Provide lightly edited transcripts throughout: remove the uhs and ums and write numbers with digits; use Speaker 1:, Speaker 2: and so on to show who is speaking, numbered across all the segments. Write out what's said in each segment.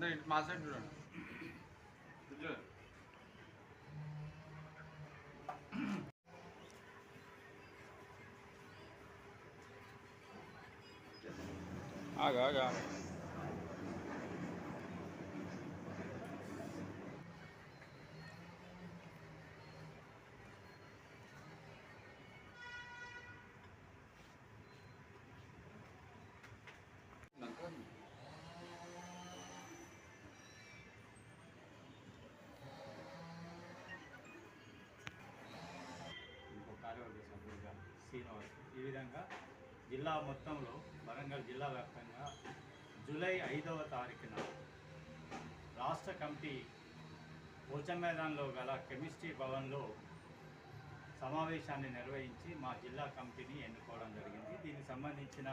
Speaker 1: అందరు మా సైడ్ చూడండి. ఆగా ఆగా
Speaker 2: కార్యవర్గ సభ్యులుగా శ్రీనివాస్. ఈ విధంగా జిల్లా మొత్తంలో వరంగల్ జిల్లా వ్యాప్తంగా జూలై 5వ తారీఖున రాష్ట్ర కమిటీ పోచం మైదాన్లో గల కెమిస్ట్రీ భవన్లో సమావేశాన్ని నిర్వహించి మా జిల్లా కమిటీని ఎన్నుకోవడం జరిగింది. దీనికి సంబంధించిన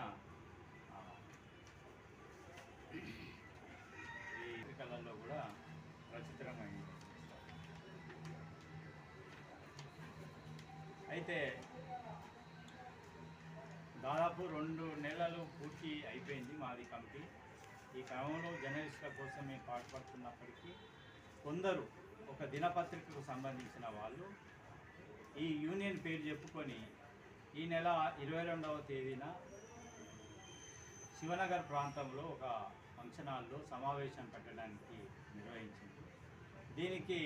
Speaker 2: ఈ పత్రికలలో కూడా ప్రచురితమైంది. అయితే దాదాపు 2 నెలలు పూర్తి అయిపోయింది మాది కమిటీ. ఈ క్రమంలో జర్నలిస్టుల కోసం మేము పాటుపడుతున్నప్పటికీ కొందరు ఒక దినపత్రికకు సంబంధించిన వాళ్ళు ఈ యూనియన్ పేరు చెప్పుకొని ఈ నెల 22వ తేదీన శివనగర్ ప్రాంతంలో ఒక ఫంక్షన్ హాల్లో సమావేశం పెట్టడానికి నిర్వహించింది. దీనికి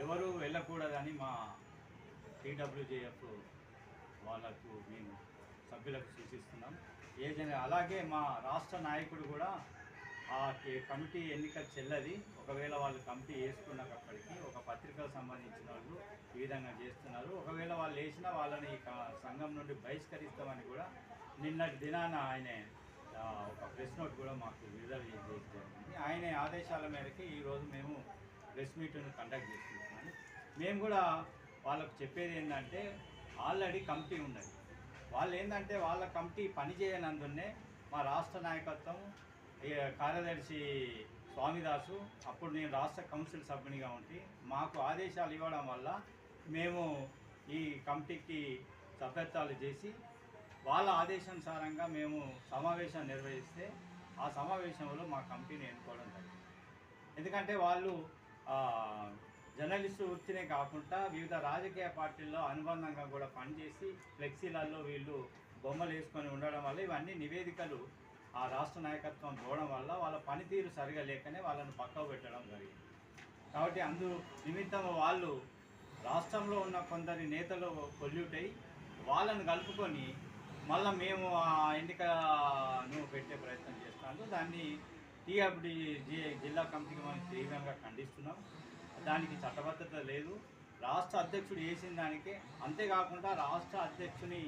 Speaker 2: ఎవరు వెళ్ళకూడదని మా TWJF వాళ్ళకు మేము సభ్యులకు సూచిస్తున్నాం. అలాగే మా రాష్ట్ర నాయకుడు కూడా ఆ కమిటీ ఎన్నిక చెల్లది, ఒకవేళ వాళ్ళు కమిటీ వేసుకున్నప్పటికీ ఒక పత్రికకు సంబంధించిన వాళ్ళు ఈ విధంగా చేస్తున్నారు. ఒకవేళ వాళ్ళు వేసినా వాళ్ళని సంఘం నుండి బహిష్కరిస్తామని కూడా నిన్నటి దినాన ఆయన ఒక ప్రెస్ నోట్ కూడా మాకు విడుదల చేసి జరిగింది. ఆయన ఆదేశాల మేరకు ఈరోజు మేము ప్రెస్ మీట్ను కండక్ట్ చేస్తున్నాము. మేము కూడా వాళ్ళకు చెప్పేది ఏంటంటే ఆల్రెడీ కమిటీ ఉన్నది. వాళ్ళు ఏంటంటే వాళ్ళ కమిటీ పనిచేయనందునే మా రాష్ట్ర నాయకత్వం కార్యదర్శి స్వామిదాసు, అప్పుడు నేను రాష్ట్ర కౌన్సిల్ సభ్యునిగా ఉండి మాకు ఆదేశాలు ఇవ్వడం వల్ల మేము ఈ కమిటీకి సభ్యత్వాలు చేసి వాళ్ళ ఆదేశానుసారంగా మేము సమావేశం నిర్వహిస్తే ఆ సమావేశంలో మా కమిటీని ఎన్నుకోవడం జరిగింది. ఎందుకంటే వాళ్ళు జర్నలిస్టు వృత్తినే కాకుండా వివిధ రాజకీయ పార్టీల్లో అనుబంధంగా కూడా పనిచేసి ఫ్లెక్సీలలో వీళ్ళు బొమ్మలు వేసుకొని ఉండడం వల్ల ఇవన్నీ నివేదికలు ఆ రాష్ట్ర నాయకత్వం పోవడం వల్ల వాళ్ళ పనితీరు సరిగా లేకనే వాళ్ళని పక్కకు పెట్టడం జరిగింది. కాబట్టి అందు నిమిత్తం వాళ్ళు రాష్ట్రంలో ఉన్న కొందరి నేతలు పొల్యూట్ అయ్యి వాళ్ళను కలుపుకొని మళ్ళీ మేము ఆ ఎన్నికను పెట్టే ప్రయత్నం చేస్తాము. దాన్ని TWJ జిల్లా కమిటీకి మనం తీవ్రంగా ఖండిస్తున్నాం. దానికి చట్టబద్ధత లేదు. రాష్ట్ర అధ్యక్షుడు వేసిన దానికే, అంతేకాకుండా రాష్ట్ర అధ్యక్షుని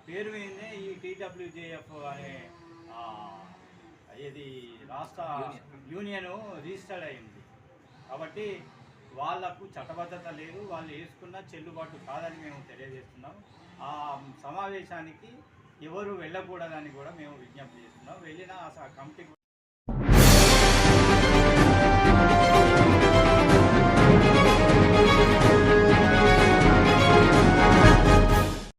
Speaker 2: పేరు మీదనే ఈ TWJF అనే ఇది రాష్ట్ర యూనియన్ రిజిస్టర్డ్ అయింది. కాబట్టి వాళ్లకు చట్టబద్ధత లేదు, వాళ్ళు వేసుకున్న చెల్లుబాటు కాదని మేము తెలియజేస్తున్నాం. ఆ సమావేశానికి ఎవరు వెళ్ళకూడదని కూడా మేము విజ్ఞప్తి చేస్తున్నాం. వెళ్ళిన ఆ కమిటీ